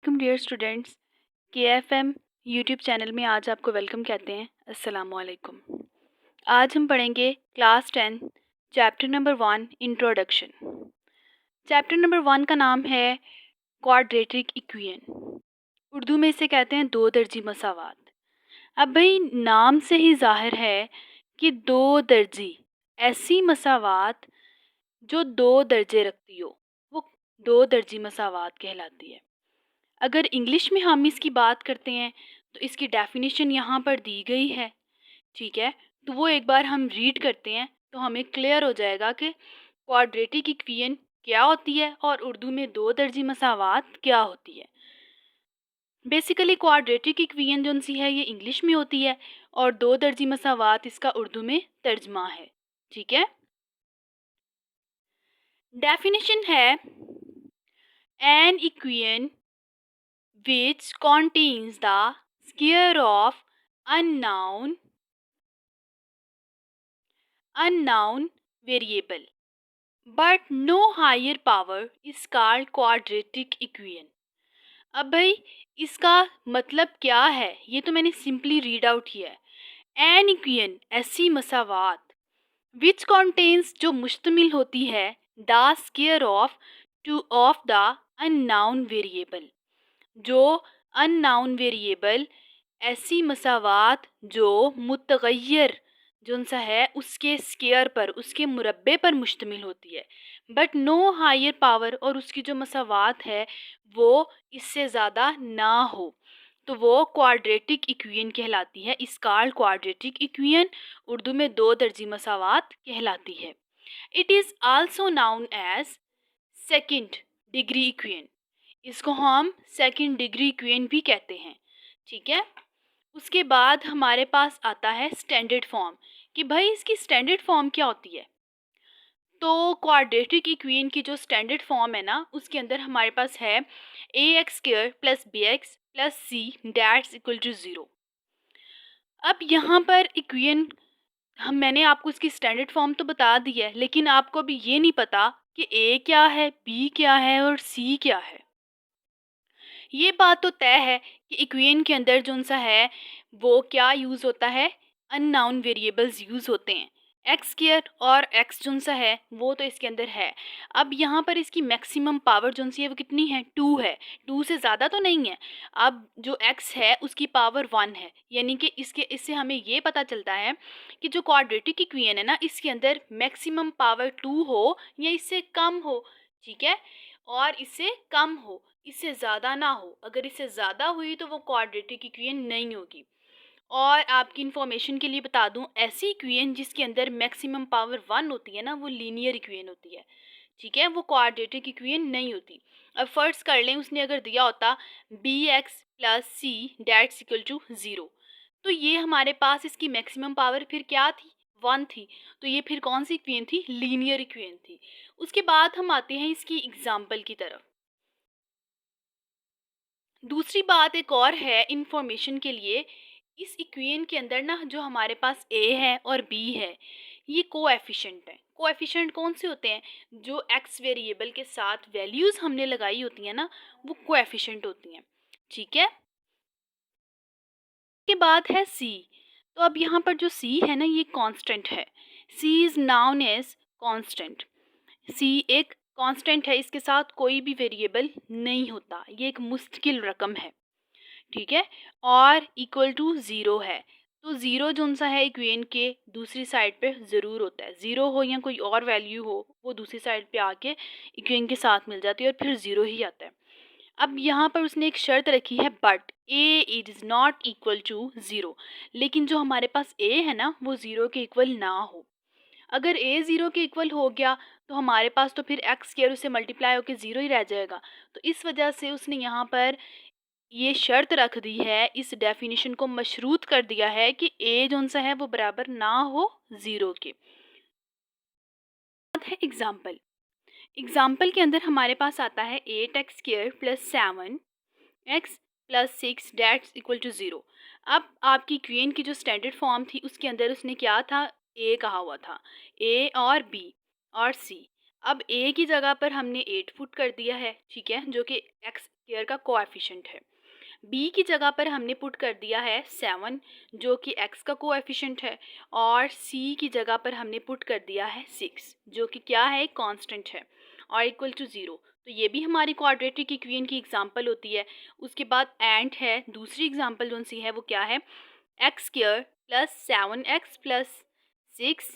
Welcome dear students. KFM YouTube channel में आज आपको वेलकम कहते हैं। अस्सलामु अलैकुम। आज हम पढ़ेंगे class 10 chapter number 1 introduction. Chapter number 1 का नाम है क्वाड्रेटिक इक्वेशन। उर्दू में इसे कहते हैं दो दर्जी मसावात। अब भाई नाम से ही जाहिर है कि दो दर्जी ऐसी मसावात जो दो दर्जे रखती हो वो दो दर्जी मसावात कहलाती है। अगर इंग्लिश में हम इसकी बात करते हैं तो इसकी डेफिनेशन यहाँ पर दी गई है। ठीक है, तो वो एक बार हम रीड करते हैं तो हमें क्लियर हो जाएगा कि क्वाड्रेटिक इक्वेशन क्या होती है और उर्दू में दो दर्जी मसावात क्या होती है। बेसिकली क्वाड्रेटिक इक्वेशन जो सी है ये इंग्लिश में होती है और दो दर्जी मसावात इसका उर्दू में तर्जमा है। ठीक है, डेफिनेशन है an equation which contains the square of unknown variable but no higher power is called quadratic equation। अब भाई इसका मतलब क्या है ये तो मैंने सिंपली रीड आउट किया है। एन इक्वेशन ऐसी मसावात विच कॉन्टेन्स जो मुश्तमिल होती है the square of the unknown variable, जो अननाउन वेरिएबल ऐसी मसावात जो मुतगय्यर जो सा है उसके स्केयर पर उसके मुरब्बे पर मुश्तमिल होती है बट नो हायर पावर, और उसकी जो मसावात है वो इससे ज़्यादा ना हो तो वो क्वाड्रेटिक इक्वेशन कहलाती है। इस कॉल्ड क्वाड्रेटिक इक्वेशन उर्दू में दो दर्जी मसावात कहलाती है। It is also known as second degree equation. इसको हम सेकंड डिग्री इक्वेशन भी कहते हैं। ठीक है, उसके बाद हमारे पास आता है स्टैंडर्ड फॉर्म कि भाई इसकी स्टैंडर्ड फॉर्म क्या होती है। तो क्वाड्रेटिक इक्वेशन की जो स्टैंडर्ड फॉर्म है ना उसके अंदर हमारे पास है ax² + bx + c that's equal to 0। अब यहाँ पर इक्वेशन मैंने आपको इसकी स्टैंडर्ड फॉर्म तो बता दी है, लेकिन आपको अभी ये नहीं पता कि a क्या है, b क्या है और c क्या है। ये बात तो तय है कि इक्वेशन के अंदर जो सा है वो क्या यूज़ होता है, अननाउन वेरिएबल्स यूज़ होते हैं। x² और x जो सा है वो तो इसके अंदर है। अब यहाँ पर इसकी मैक्सिमम पावर जो सी है वो कितनी है, 2 है। 2 से ज़्यादा तो नहीं है। अब जो x है उसकी पावर 1 है, यानी कि इससे हमें ये पता चलता है कि जो क्वाड्रेटिक इक्वेशन है ना इसके अंदर मैक्सिमम पावर 2 हो या इससे कम हो। ठीक है, और इससे कम हो, इससे ज़्यादा ना हो। अगर इससे ज़्यादा हुई तो वो क्वाड्रेटिक इक्वेशन नहीं होगी। और आपकी इन्फॉर्मेशन के लिए बता दूं, ऐसी इक्वेशन जिसके अंदर मैक्सिमम पावर 1 होती है ना वो लीनियर इक्वेशन होती है। ठीक है, वो क्वाड्रेटिक इक्वेशन नहीं होती। अब फर्ज कर लें उसने अगर दिया होता bx + c that's equal to 0, तो ये हमारे पास इसकी मैक्सिमम पावर फिर क्या थी, 1 थी। तो ये फिर कौन सी इक्वेशन थी, लीनियर इक्वेशन थी। उसके बाद हम आते हैं इसकी एग्जाम्पल की तरफ। दूसरी बात एक और है इंफॉर्मेशन के लिए, इस इक्वेशन के अंदर ना जो हमारे पास a है और b है ये कोएफिशिएंट है। कोएफिशिएंट कौन से होते हैं, जो x वेरिएबल के साथ वैल्यूज़ हमने लगाई होती हैं ना वो कोएफिशिएंट होती हैं। ठीक है, के बाद है c। तो अब यहाँ पर जो c है ना ये कांस्टेंट है। c is known as constant. c एक कांस्टेंट है, इसके साथ कोई भी वेरिएबल नहीं होता, ये एक मुस्तकिल रकम है। ठीक है, और इक्वल टू 0 है। तो 0 जो सा है इक्वेशन के दूसरी साइड पे ज़रूर होता है। 0 हो या कोई और वैल्यू हो वो दूसरी साइड पे आके इक्वेशन के साथ मिल जाती है और फिर 0 ही आता है। अब यहाँ पर उसने एक शर्त रखी है but a is not equal to 0, लेकिन जो हमारे पास a है ना वो 0 के इक्वल ना हो। अगर a 0 के इक्वल हो गया तो हमारे पास तो फिर x² उससे मल्टीप्लाई होकर 0 ही रह जाएगा। तो इस वजह से उसने यहाँ पर ये शर्त रख दी है, इस डेफिनेशन को मशरूत कर दिया है कि a जो सा है वो बराबर ना हो 0 के। है एग्जाम्पल। एग्जाम्पल के अंदर हमारे पास आता है 8x² + 7x + 6 that's equal to 0। अब आपकी इक्वेशन की जो स्टैंडर्ड फॉर्म थी उसके अंदर उसने क्या था, a कहा हुआ था, a और b और c। अब a की जगह पर हमने 8 पुट कर दिया है। ठीक है, जो कि x स्क्वायर का कोएफिशिएंट है। b की जगह पर हमने पुट कर दिया है 7 जो कि x का कोएफिशिएंट है, और c की जगह पर हमने पुट कर दिया है 6 जो कि क्या है, कांस्टेंट है, और इक्वल टू 0। तो ये भी हमारी क्वाड्रेटिक इक्वेशन की एग्जांपल होती है। उसके बाद एंड है, दूसरी एग्जांपल जो सी है वो क्या है, x square plus 7x plus 6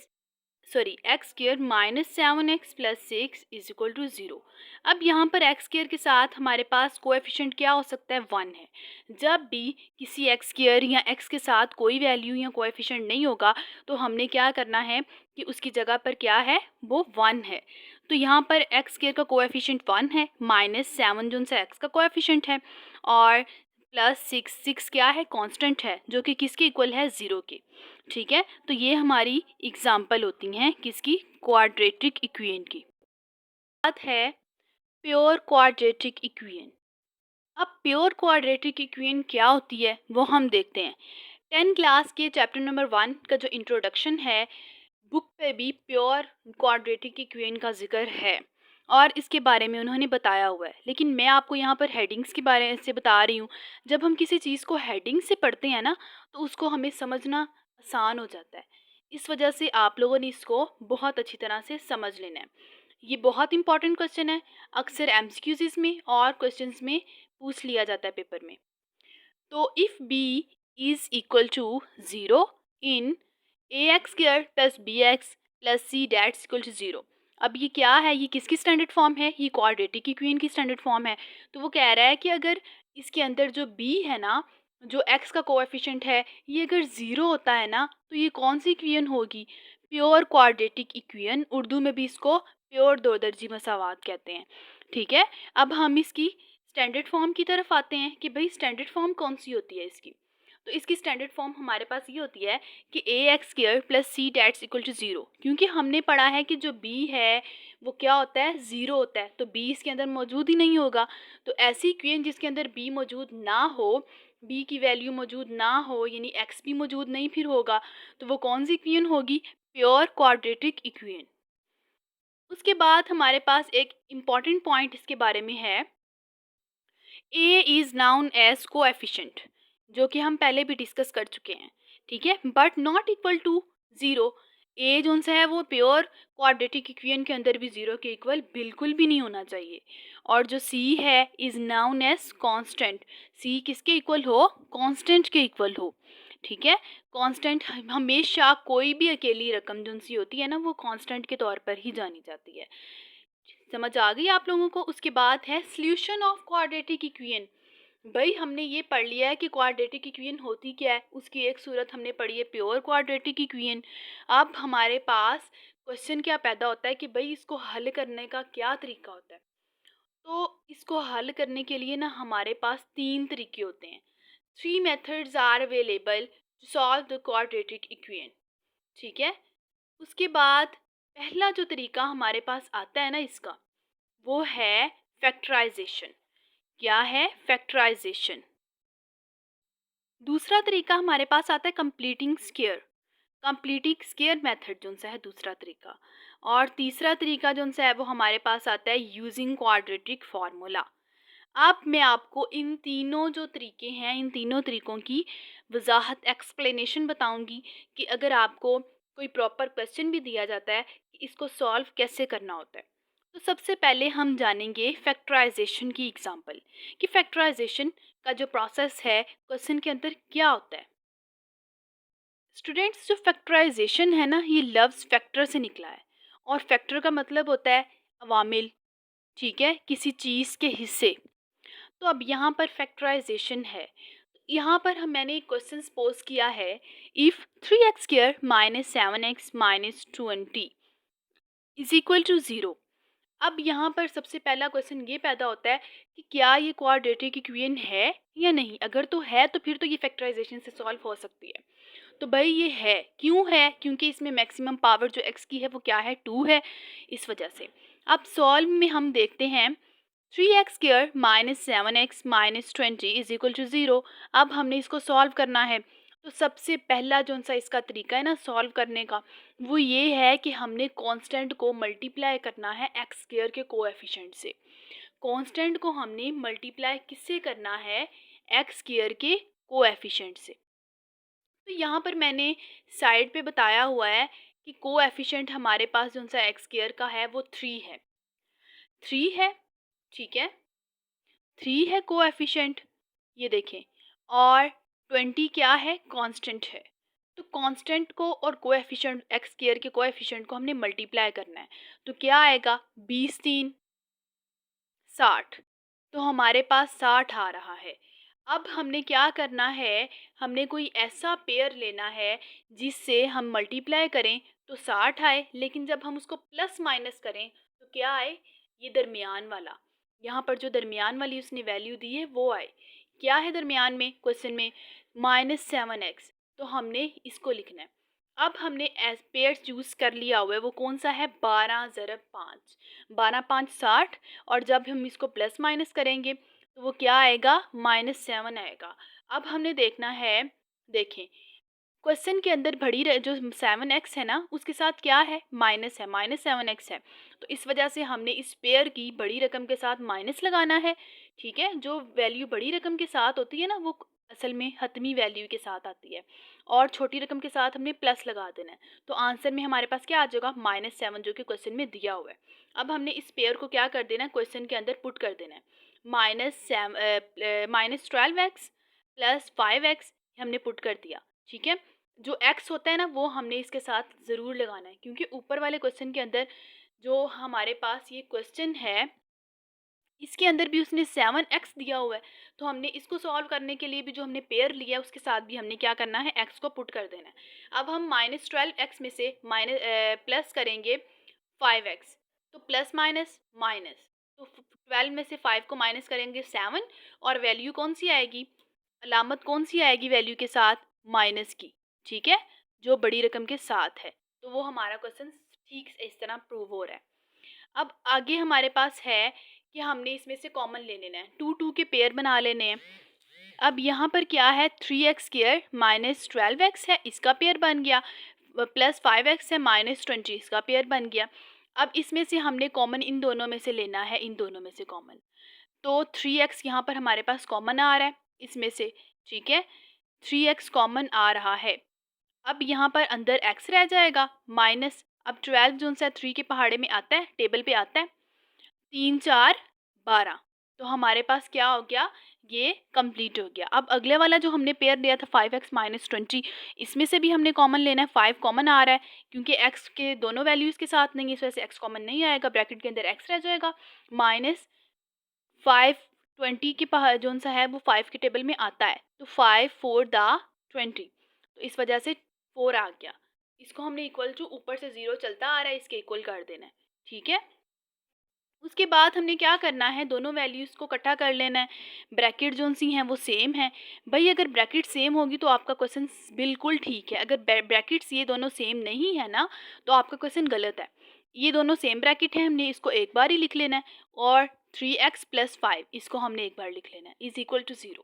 x square minus 7x plus 6 is equal to 0। अब यहाँ पर एक्स स्क्वायर के साथ हमारे पास कोएफिशिएंट क्या हो सकता है, 1 है। जब भी किसी एक्स स्क्वायर या एक्स के साथ कोई वैल्यू या कोएफिशिएंट नहीं होगा तो हमने क्या करना है कि उसकी जगह पर क्या है, वो 1 है। तो यहाँ पर एक्स स्क्वायर का कोएफिशिएंट 1 है, माइनस 7 जो उनसे एक्स का कोएफिशिएंट है, और प्लस 6 क्या है, कांस्टेंट है, जो कि किसके इक्वल है, 0 के। ठीक है, तो ये हमारी एग्जाम्पल होती हैं किसकी, क्वाड्रेटिक इक्वेशन की। बात है प्योर क्वाड्रेटिक इक्वेशन। अब प्योर क्वाड्रेटिक इक्वेशन क्या होती है वो हम देखते हैं। 10 क्लास के चैप्टर नंबर 1 का जो इंट्रोडक्शन है, बुक पे भी प्योर क्वाड्रेटिक इक्वेशन का जिक्र है और इसके बारे में उन्होंने बताया हुआ है, लेकिन मैं आपको यहाँ पर हेडिंग्स के बारे से बता रही हूँ। जब हम किसी चीज़ को हेडिंग से पढ़ते हैं ना तो उसको हमें समझना आसान हो जाता है। इस वजह से आप लोगों ने इसको बहुत अच्छी तरह से समझ लेना है। ये बहुत इंपॉर्टेंट क्वेश्चन है, अक्सर एमसीक्यूज में और क्वेश्चंस में पूछ लिया जाता है पेपर में। तो if b is equal to 0 in ax square plus bx plus c that's equal to 0। अब ये क्या है, ये किसकी स्टैंडर्ड फॉर्म है, ये क्वाड्रेटिक इक्वेशन की स्टैंडर्ड फॉर्म है। तो वो कह रहा है कि अगर इसके अंदर जो b है ना, जो x का कोएफिशिएंट है, ये अगर 0 होता है ना तो ये कौन सी इक्वेशन होगी, प्योर क्वाड्रेटिक इक्वेशन। उर्दू में भी इसको प्योर दो दर्जी मसावात कहते हैं। ठीक है, अब हम इसकी स्टैंडर्ड फॉर्म की तरफ आते हैं कि भाई स्टैंडर्ड फॉर्म कौन सी होती है इसकी। तो इसकी स्टैंडर्ड फॉर्म हमारे पास ये होती है कि a x square plus c that's equal to 0, क्योंकि हमने पढ़ा है कि जो बी है वो क्या होता है, 0 होता है, तो बी इसके अंदर मौजूद ही नहीं होगा। तो ऐसी इक्वेशन जिसके अंदर बी मौजूद ना हो, बी की वैल्यू मौजूद ना हो, यानी एक्स भी मौजूद नहीं फिर होगा, तो वो कौन सी इक्वेशन होगी, प्योर क्वाड्रेटिक इक्वेशन। उसके बाद हमारे पास एक इम्पॉर्टेंट पॉइंट इसके बारे में है, a is known as coefficient, जो कि हम पहले भी डिस्कस कर चुके हैं। ठीक है, बट नॉट इक्वल टू 0। ए जो सा है वो प्योर क्वाड्रेटिक इक्वेशन के अंदर भी 0 के इक्वल बिल्कुल भी नहीं होना चाहिए। और जो सी है इज़ नाउन एज कांस्टेंट, सी किसके इक्वल हो, कांस्टेंट के इक्वल हो। ठीक है, कांस्टेंट हमेशा कोई भी अकेली रकम जो सी होती है ना वो कांस्टेंट के तौर पर ही जानी जाती है। समझ आ गई आप लोगों को। उसके बाद है सॉल्यूशन ऑफ क्वाड्रेटिक इक्वेशन। भाई हमने ये पढ़ लिया है कि क्वाड्रेटिक इक्वेशन होती क्या है, उसकी एक सूरत हमने पढ़ी है प्योर क्वाड्रेटिक इक्वेशन। अब हमारे पास क्वेश्चन क्या पैदा होता है कि भाई इसको हल करने का क्या तरीका होता है। तो इसको हल करने के लिए ना हमारे पास 3 तरीके होते हैं। 3 methods are available to solve the quadratic equation. ठीक है, उसके बाद पहला जो तरीका हमारे पास आता है ना इसका, वो है फैक्टराइजेशन। क्या है, फैक्टराइजेशन। दूसरा तरीका हमारे पास आता है completing square, completing square method जो सा है दूसरा तरीका। और तीसरा तरीका जो सा है वो हमारे पास आता है यूजिंग क्वाड्रेटिक फार्मूला। अब मैं आपको इन तीनों जो तरीके हैं, इन तीनों तरीकों की वजाहत, एक्सप्लेनेशन बताऊंगी कि अगर आपको कोई प्रॉपर क्वेश्चन भी दिया जाता है कि इसको सॉल्व कैसे करना होता है। तो सबसे पहले हम जानेंगे फैक्टराइजेशन की एग्जांपल, कि फैक्टराइजेशन का जो प्रोसेस है क्वेश्चन के अंदर क्या होता है। स्टूडेंट्स, जो फैक्टराइजेशन है ना ये लफ्ज़ फैक्टर से निकला है, और फैक्टर का मतलब होता है अवामिल। ठीक है, किसी चीज़ के हिस्से। तो अब यहाँ पर फैक्टराइजेशन है, यहाँ पर मैंने एक क्वेश्चन पोज किया है, if 3x square minus 7x minus 20 is equal to 0। अब यहाँ पर सबसे पहला क्वेश्चन ये पैदा होता है कि क्या ये क्वाड्रेटिक इक्वेशन है या नहीं। अगर तो है तो फिर तो ये फैक्टराइजेशन से सॉल्व हो सकती है। तो भाई ये है, क्यों है, क्योंकि इसमें मैक्सिमम पावर जो x की है वो क्या है, 2 है, इस वजह से। अब सॉल्व में हम देखते हैं 3x square minus 7x minus 20 is equal to 0। अब हमने इसको सॉल्व करना है। तो सबसे पहला जो सा इसका तरीका है ना सॉल्व करने का, वो ये है कि हमने कांस्टेंट को मल्टीप्लाई करना है एक्स स्क्वायर के कोएफिशिएंट से। कांस्टेंट को हमने मल्टीप्लाई किससे करना है, एक्स स्क्वायर के कोएफिशिएंट से। तो यहाँ पर मैंने साइड पे बताया हुआ है कि कोएफिशिएंट हमारे पास जो सा एक्स स्क्वायर का है वो 3 है, 3 है, ठीक है, 3 है कोएफिशिएंट, ये देखें, और 20 क्या है, कांस्टेंट है। तो कांस्टेंट को और कोएफिशिएंट एक्स स्क्वायर के कोएफिशिएंट को हमने मल्टीप्लाई करना है। तो क्या आएगा, 20 3 60, तो हमारे पास 60 आ रहा है। अब हमने क्या करना है, हमने कोई ऐसा पेयर लेना है जिससे हम मल्टीप्लाई करें तो 60 आए, लेकिन जब हम उसको प्लस माइनस करें तो क्या आए, ये दरमियान वाला, यहाँ पर जो दरमियान वाली उसने वैल्यू दी है वो आए। क्या है दरमियान में, क्वेश्चन में -7x, तो हमने इसको लिखना है। अब हमने एज पेयर चूज कर लिया हुआ है, वो कौन सा है, 12 ज़रब 5, 12 5 60, और जब हम इसको प्लस माइनस करेंगे तो वो क्या आएगा, -7 आएगा। अब हमने देखना है, देखें क्वेश्चन के अंदर जो 7x है ना उसके साथ क्या है, माइनस है, -7x है, तो इस वजह से हमने इस पेयर की बड़ी रकम के साथ माइनस लगाना है। ठीक है, जो वैल्यू बड़ी रकम के साथ होती है ना वो असल में हतमी वैल्यू के साथ आती है, और छोटी रकम के साथ हमने प्लस लगा देना है। तो आंसर में हमारे पास क्या आ जाएगा, -7, जो कि क्वेश्चन में दिया हुआ है। अब हमने इस पेयर को क्या कर देना है, क्वेश्चन के अंदर पुट कर देना है, -12x प्लस 5x हमने पुट कर दिया। ठीक है, जो x होता है ना वो हमने इसके साथ ज़रूर लगाना है, क्योंकि ऊपर वाले क्वेश्चन के अंदर जो हमारे पास ये क्वेश्चन है इसके अंदर भी उसने 7x दिया हुआ है, तो हमने इसको सॉल्व करने के लिए भी जो हमने पेयर लिया है उसके साथ भी हमने क्या करना है, x को पुट कर देना है। अब हम -12x में से प्लस करेंगे 5x, तो प्लस माइनस माइनस, तो 12 में से 5 को माइनस करेंगे 7, और वैल्यू कौन सी आएगी, अलामत कौन सी आएगी वैल्यू के साथ, माइनस की। ठीक है, जो बड़ी रकम के साथ है, तो वो हमारा क्वेश्चन ठीक इस तरह प्रूव हो रहा है। अब आगे हमारे पास है कि हमने इसमें से कॉमन ले लेना है, 2 2 के पेयर बना लेने हैं। अब यहाँ पर क्या है, 3x स्क्वायर माइनस 12x है, इसका पेयर बन गया, प्लस 5x है -20, इसका पेयर बन गया। अब इसमें से हमने कॉमन इन दोनों में से लेना है, इन दोनों में से कॉमन, तो 3x यहाँ पर हमारे पास कॉमन आ रहा है इसमें से। ठीक है, 3x कॉमन आ रहा है। अब यहाँ पर अंदर x रह जाएगा माइनस, अब 12 जो सा 3 के पहाड़े में आता है, टेबल पे आता है, 3 4 12, तो हमारे पास क्या हो गया, ये कंप्लीट हो गया। अब अगले वाला जो हमने पेयर लिया था 5x -20, इसमें से भी हमने कॉमन लेना है, 5 कॉमन आ रहा है, क्योंकि x के दोनों वैल्यूज़ के साथ नहीं है, इस वजह से x कॉमन नहीं आएगा, ब्रैकेट के अंदर x रह जाएगा, -5 20 के जो सा है वो 5 के टेबल में आता है, तो 5 4 20, तो इस वजह से 4 आ गया। इसको हमने इक्वल टू, ऊपर से 0 चलता आ रहा है, इसके इक्वल कर देना है। ठीक है, उसके बाद हमने क्या करना है, दोनों वैल्यूज़ को इकट्ठा कर लेना है, ब्रैकेट जो सी हैं वो सेम है। भाई अगर ब्रैकेट सेम होगी तो आपका क्वेश्चन बिल्कुल ठीक है, अगर ब्रैकेट्स ये दोनों सेम नहीं है ना तो आपका क्वेश्चन गलत है। ये दोनों सेम ब्रैकेट है, हमने इसको एक बार ही लिख लेना है, और 3x + 5 इसको हमने एक बार लिख लेना है, इज इक्वल टू 0।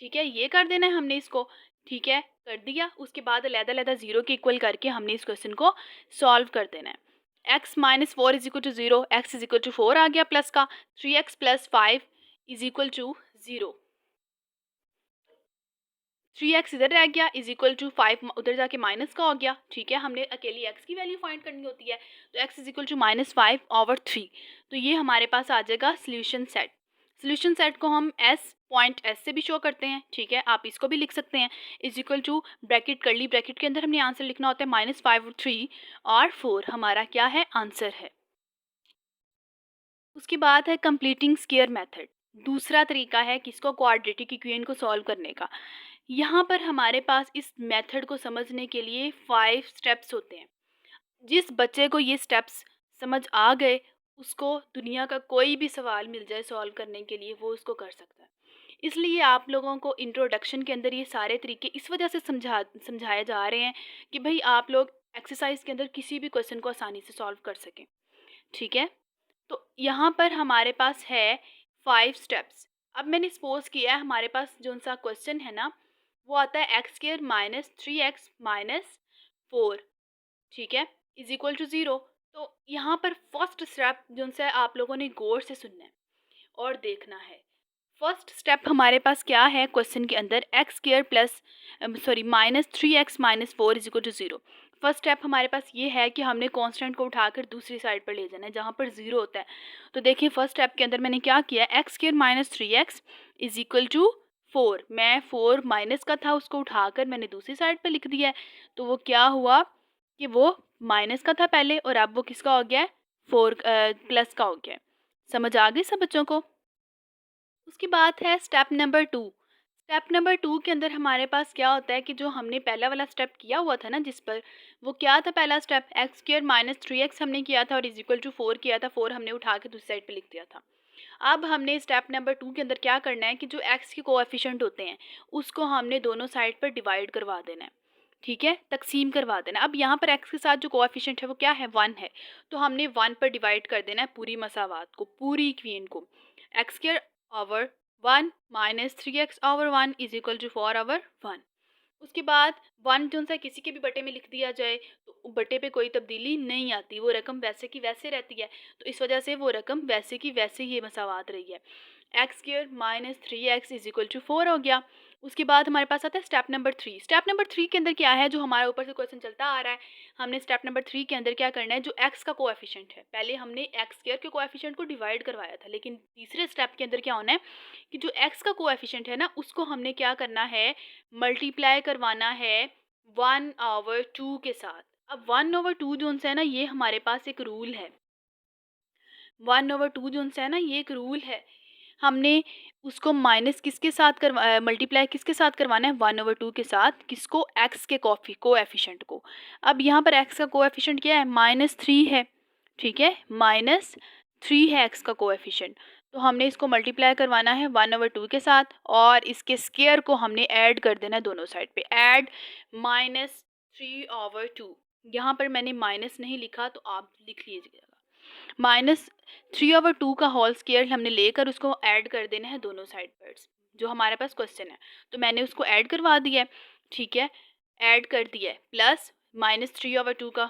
ठीक है, ये कर देना है हमने इसको। ठीक है, कर दिया। उसके बाद अलग-अलग 0 के इक्वल करके हमने इस क्वेश्चन को सॉल्व कर देना है। x - 4 = 0, x = 4 आ गया प्लस का, 3x + 5 = 0, 3x इधर रह गया = 5 उधर जाके माइनस का हो गया। ठीक है, हमने अकेली x की वैल्यू फाइंड करनी होती है, तो x = -5/3, तो ये हमारे पास आ जाएगा सोल्यूशन सेट। सोल्यूशन सेट को हम पॉइंट S से भी शो करते हैं। ठीक है, आप इसको भी लिख सकते हैं, = ब्रैकेट, कर्ली ब्रैकेट के अंदर हमने आंसर लिखना होता है, -5 और 3 और 4 हमारा क्या है, आंसर है। उसके बाद है कंप्लीटिंग स्क्वायर मेथड। दूसरा तरीका है किसको, क्वाड्रेटिक इक्वेशन को सॉल्व करने का। यहाँ पर हमारे पास इस मेथड को समझने के लिए 5 स्टेप्स होते हैं। जिस बच्चे को ये स्टेप्स समझ आ गए उसको दुनिया का कोई भी सवाल मिल जाए सॉल्व करने के लिए वो उसको कर सकता है। इसलिए आप लोगों को इंट्रोडक्शन के अंदर ये सारे तरीके इस वजह से समझाए जा रहे हैं कि भाई आप लोग एक्सरसाइज के अंदर किसी भी क्वेश्चन को आसानी से सॉल्व कर सकें। ठीक है, तो यहाँ पर हमारे पास है 5 स्टेप्स। अब मैंने सपोज किया है हमारे पास जो सा क्वेश्चन है ना वो आता है x² - 3x - 4, ठीक है, = 0। तो यहाँ पर फर्स्ट स्टेप जो सा आप लोगों ने गौर से सुनना है, और देखना है। फर्स्ट स्टेप हमारे पास क्या है क्वेश्चन के अंदर, x square plus minus 3x minus 4 is equal to 0। First step हमारे पास ये है कि हमने कांस्टेंट को उठाकर दूसरी साइड पर ले जाना है जहाँ पर 0 होता है। तो देखिए फर्स्ट स्टेप के अंदर मैंने क्या किया, x square minus 3x is equal to 4। मैं 4 माइनस का था उसको उठाकर मैंने दूसरी साइड पर लिख दिया है। तो वो क्या हुआ कि वो माइनस का था पहले और अब वो किसका हो गया है, 4 प्लस का हो गया है। समझ आ गई सब बच्चों को। उसके बाद है स्टेप नंबर 2। स्टेप नंबर 2 के अंदर हमारे पास क्या होता है कि जो हमने पहला वाला स्टेप किया हुआ था ना जिस पर, वो क्या था पहला step, x square minus 3x हमने किया था और इज इक्वल टू 4 किया था। 4 हमने उठा के दूसरी साइड पे लिख दिया था। अब हमने स्टेप नंबर 2 के अंदर क्या करना है कि जो x के कोएफिशिएंट होते हैं उसको हमने दोनों साइड पर डिवाइड करवा देना है। ठीक है, तकसीम करवा देना। अब यहाँ पर x के साथ जो कोएफिशिएंट है वो क्या है, 1 है। तो हमने 1 पर डिवाइड कर देना है पूरी मसावात को, पूरी इक्वेशन को। X square over 1 minus 3x over 1 is equal to 4 over 1। उसके बाद 1 जो सा किसी के भी बटे में लिख दिया जाए तो बटे पे कोई तब्दीली नहीं आती, वो रकम वैसे की वैसे रहती है। तो इस वजह से वो रकम वैसे की वैसे ही मसावात रही है। X square minus 3x is equal to 4 हो गया। उसके बाद हमारे पास आता है स्टेप नंबर 3। स्टेप नंबर 3 के अंदर क्या है, जो हमारा ऊपर से क्वेश्चन चलता आ रहा है, हमने स्टेप नंबर 3 के अंदर क्या करना है, जो x का कोएफिशिएंट है, पहले हमने एक्स स्क्वायर के कोएफिशिएंट को डिवाइड करवाया था, लेकिन तीसरे स्टेप के अंदर क्या होना है कि जो x का कोएफिशिएंट है ना उसको हमने क्या करना है, मल्टीप्लाई करवाना है 1/2 के साथ। अब 1/2 जो है ना, ये हमारे पास एक रूल है। 1/2 जो है ना, ये एक रूल है। हमने उसको माइनस किसके साथ मल्टीप्लाई किसके साथ करवाना है, 1/2 के साथ। किसको, x के कोएफिशिएंट को। अब यहाँ पर x का कोएफिशिएंट क्या है, -3 है। ठीक है, -3 है x का कोएफिशिएंट। तो हमने इसको मल्टीप्लाई करवाना है 1/2 के साथ और इसके स्क्वायर को हमने ऐड कर देना है दोनों साइड पे। ऐड -3/2। यहाँ पर मैंने माइनस नहीं लिखा तो आप लिख लीजिएगा। -3/2 का होल स्क्वायर हमने लेकर उसको ऐड कर देना है दोनों साइड पर, जो हमारे पास क्वेश्चन है। तो मैंने उसको ऐड करवा दिया है। ठीक है, ऐड कर दिया है। प्लस -3/2 का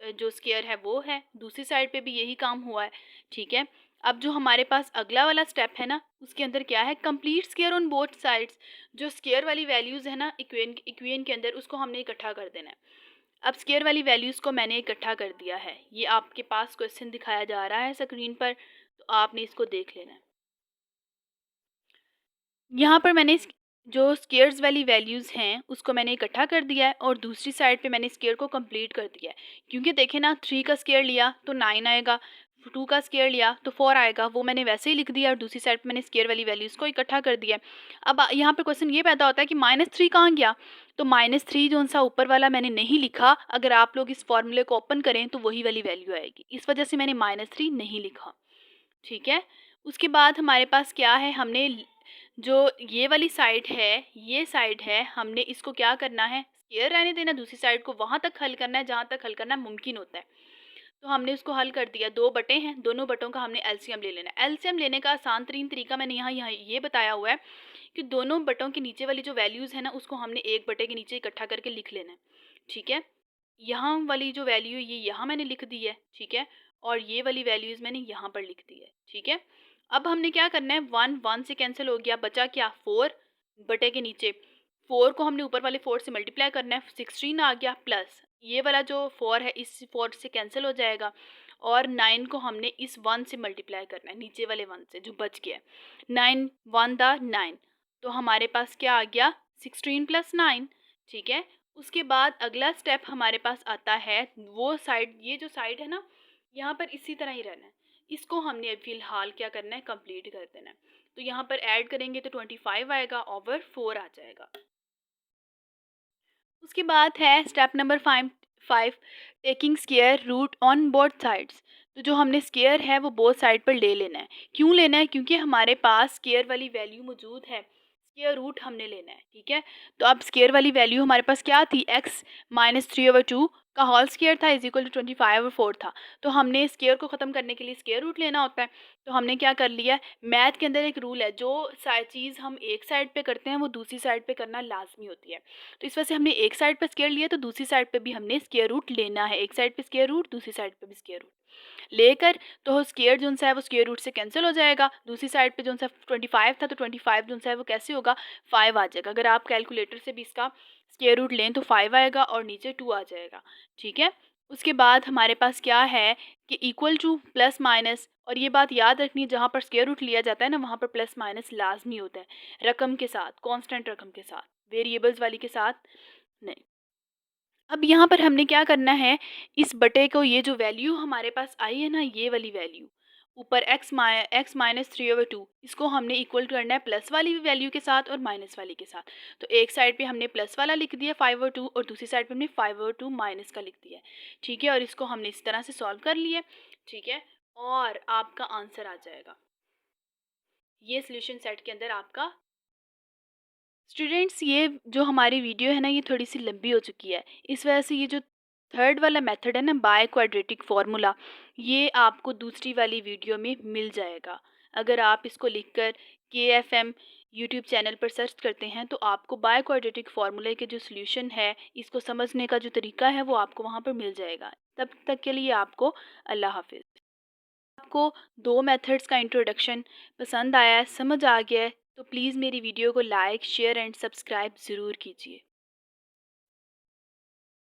जो स्क्वायर है वो है, दूसरी साइड पे भी यही काम हुआ है। ठीक है, अब जो हमारे पास अगला वाला स्टेप है ना, उसके अंदर क्या है, complete square on both sides. जो स्क्वायर वाली वैल्यूज़ है ना इक्वेशन के अंदर, उसको हमने इकट्ठा कर देना है। अब स्क्वायर वाली वैल्यूज़ को मैंने इकट्ठा कर दिया है। ये आपके पास क्वेश्चन दिखाया जा रहा है स्क्रीन पर, तो आपने इसको देख लेना है। यहाँ पर मैंने जो स्क्वायर्स वाली वैल्यूज़ हैं उसको मैंने इकट्ठा कर दिया है और दूसरी साइड पे मैंने स्क्वायर को कंप्लीट कर दिया है। क्योंकि देखें ना, 3 का स्क्वायर लिया तो 9 आएगा, 2 का स्क्वायर लिया तो 4 आएगा, वो मैंने वैसे ही लिख दिया और दूसरी साइड पे मैंने स्क्वायर वाली वैल्यूज़ को इकट्ठा कर दिया है। अब यहाँ पे क्वेश्चन ये पैदा होता है कि -3 कहाँ गया, तो -3 जो सा ऊपर वाला मैंने नहीं लिखा। अगर आप लोग इस फॉर्मूले को ओपन करें तो वही वाली वैल्यू आएगी, इस वजह से मैंने -3 नहीं लिखा। ठीक है, उसके बाद हमारे पास क्या है, हमने जो ये वाली साइड है, ये साइड है, हमने इसको क्या करना है, स्क्वायर रहने देना, दूसरी साइड को वहाँ तक हल करना है जहाँ तक हल करना मुमकिन होता है। तो हमने उसको हल कर दिया। 2 बटे हैं, दोनों बटों का हमने एलसीएम ले लेना है। एलसीएम लेने का आसान तरीन तरीका मैंने यहाँ ये बताया हुआ है कि दोनों बटों के नीचे वाली जो वैल्यूज़ है ना, उसको हमने एक बटे के नीचे इकट्ठा करके लिख लेना है। ठीक है, यहाँ वाली जो वैल्यू ये यहाँ मैंने लिख दी है। ठीक है, और ये वाली वैल्यूज़ मैंने यहाँ पर लिख दी है। ठीक है, अब हमने क्या करना है, 1 से कैंसिल हो गया, बचा क्या, 4 बटे के नीचे। 4 को हमने ऊपर वाले 4 से मल्टीप्लाई करना है, 16 आ गया। प्लस ये वाला जो 4 है इस 4 से कैंसिल हो जाएगा और 9 को हमने इस 1 से मल्टीप्लाई करना है, नीचे वाले 1 से जो बच गया। 9 1 दा 9, तो हमारे पास क्या आ गया, 16 + 9। ठीक है, उसके बाद अगला स्टेप हमारे पास आता है, वो साइड, ये जो साइड है ना, यहाँ पर इसी तरह ही रहना है। इसको हमने अब फिलहाल क्या करना है, कंप्लीट कर देना है। तो यहाँ पर ऐड करेंगे तो 25 आएगा, ओवर 4 आ जाएगा। उसके बाद है step number 5, taking square root on both sides. तो जो हमने स्क्वायर है वो बोथ साइड पर ले लेना है। क्यों लेना है, क्योंकि हमारे पास स्क्वायर वाली वैल्यू मौजूद है, स्क्वायर रूट हमने लेना है। ठीक है, तो अब स्क्वायर वाली वैल्यू हमारे पास क्या थी, x -3/2 का होल स्क्वायर था इज इक्वल टू 25/4 था। तो हमने स्क्वायर को ख़त्म करने के लिए स्क्वायर रूट लेना होता है। तो हमने क्या कर लिया, मैथ के अंदर एक रूल है, जो चीज़ हम एक साइड पे करते हैं वो दूसरी साइड पे करना लाजमी होती है। तो इस वजह से हमने एक साइड पे स्क्वायर लिया तो दूसरी साइड पे भी हमने स्क्वायर रूट लेना है। एक साइड पे स्क्वायर रूट, दूसरी साइड पे भी स्क्वायर रूट। लेकर तो स्क्वायर जो सा है वो स्क्वायर रूट से कैंसिल हो जाएगा। दूसरी साइड पे जो सा 25 था तो 25 जो सा है वो कैसे होगा 5 आ जाएगा। अगर आप कैलकुलेटर से भी इसका स्क्वायर रूट लें तो 5 आएगा और नीचे 2 आ जाएगा। ठीक है, उसके बाद हमारे पास क्या है कि इक्वल टू प्लस माइनस, और ये बात याद रखनी है जहाँ पर स्क्वायर रूट लिया जाता है ना वहाँ पर प्लस माइनस लाजमी होता है, रकम के साथ, कांस्टेंट रकम के साथ, वेरिएबल्स वाली के साथ नहीं। अब यहाँ पर हमने क्या करना है, इस बटे को, ये जो वैल्यू हमारे पास आई है ना, ये वाली वैल्यू ऊपर x माइनस 3/2, इसको हमने इक्वल करना है प्लस वाली वैल्यू के साथ और माइनस वाली के साथ। तो एक साइड पे हमने प्लस वाला लिख दिया 5/2 और दूसरी साइड पे हमने 5/2 माइनस का लिख दिया। ठीक है, और इसको हमने इस तरह से सॉल्व कर लिया। ठीक है, और आपका आंसर आ जाएगा ये सॉल्यूशन सेट के अंदर आपका। स्टूडेंट्स, ये जो हमारी वीडियो है ना ये थोड़ी सी लंबी हो चुकी है, इस वजह से ये जो थर्ड वाला मेथड है ना बाय क्वाड्रेटिक फार्मूला, ये आपको दूसरी वाली वीडियो में मिल जाएगा। अगर आप इसको लिखकर KFM यूट्यूब चैनल पर सर्च करते हैं तो आपको बाय क्वाड्रेटिक फार्मूले के जो सोल्यूशन है, इसको समझने का जो तरीका है वो आपको वहाँ पर मिल जाएगा। तब तक के लिए आपको अल्लाह हाफिज़। आपको दो मेथड्स का इंट्रोडक्शन पसंद आया है, समझ आ गया है, तो प्लीज़ मेरी वीडियो को लाइक शेयर एंड सब्सक्राइब ज़रूर कीजिए।